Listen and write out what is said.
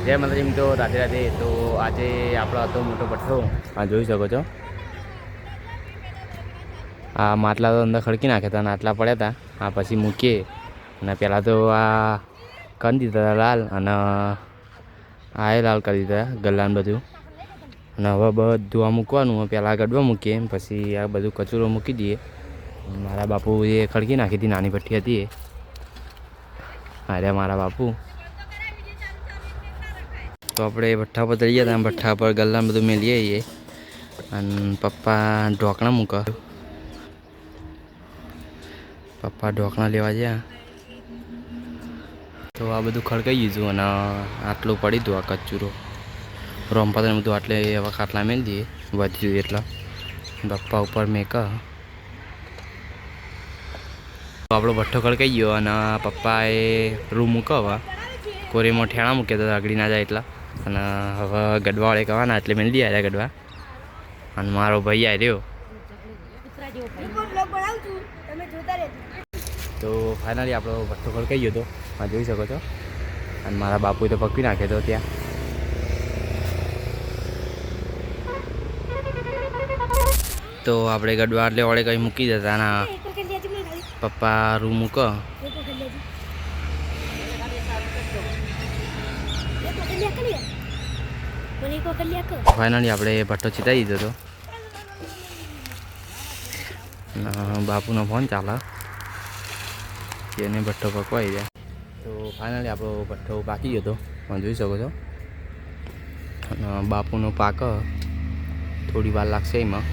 જય માતાજી મિત્રો, રાધે રાધે. તો આજે આપણો હતો મોટો ભઠ્ઠો. આ જોઈ શકો છો. આ માટલા તો અંદર ખડકી નાખ્યા હતા અને આટલા પડ્યા હતા. આ પછી મૂકીએ અને પહેલાં તો આ કરી દીધા લાલ અને આ લાલ કરી દીધા ગલ્લાને બધું. અને હવે બધું આ મૂકવાનું. પહેલાં ગડવા મૂકીએ, પછી આ બધું કચરો મૂકી દઈએ. મારા બાપુ એ ખડકી નાખી હતી, નાની ભઠ્ઠી હતી એ. અરે મારા બાપુ તો આપણે ભઠ્ઠા પર ચડી ગયા હતા. ભઠ્ઠા પર ગલ્લાને બધું મેલીએ છીએ અને પપ્પા ઢોકણા મૂકે. પપ્પા ઢોકણા લેવા ગયા તો આ બધું ખડકાઈ દીધું અને આટલું પડી હતું આ કચુરો રોમપાતને બધું. આટલે હવે ખાટલા મેલી દઈએ વધ્યું એટલા. પપ્પા ઉપર મેક આપણો ભઠ્ઠો ખડકાઈ ગયો અને પપ્પાએ રૂમ મૂકો. હવે કોરેમાં ઠેણા મૂક્યા તો આગળ ના જાય એટલા. અને હવે ગડવાવાળે કહેવાના એટલે મેં લઈ આવ્યા ગડવા. અને મારો ભાઈ આવ્યો તો ફાઇનલી આપણો ભઠ્ઠો ખડકાઈ ગયો હતો. આ જોઈ શકો છો. અને મારા બાપુએ તો પકવી નાખ્યો હતો ત્યાં. તો આપણે ગડવા એટલે વળે કંઈ મૂકી દેતા અને પપ્પા રૂમ મૂકો. ફાઇનલી આપણે ભઠ્ઠો ચીતાઈ દીધો હતો. બાપુનો ફોન ચાલે, એને ભઠ્ઠો પકવાઈ ગયા. તો ફાઇનલી આપણો ભઠ્ઠો પાકી ગયો હતો, જોઈ શકો છો. અને બાપુનો પાક થોડી વાર લાગશે એમાં.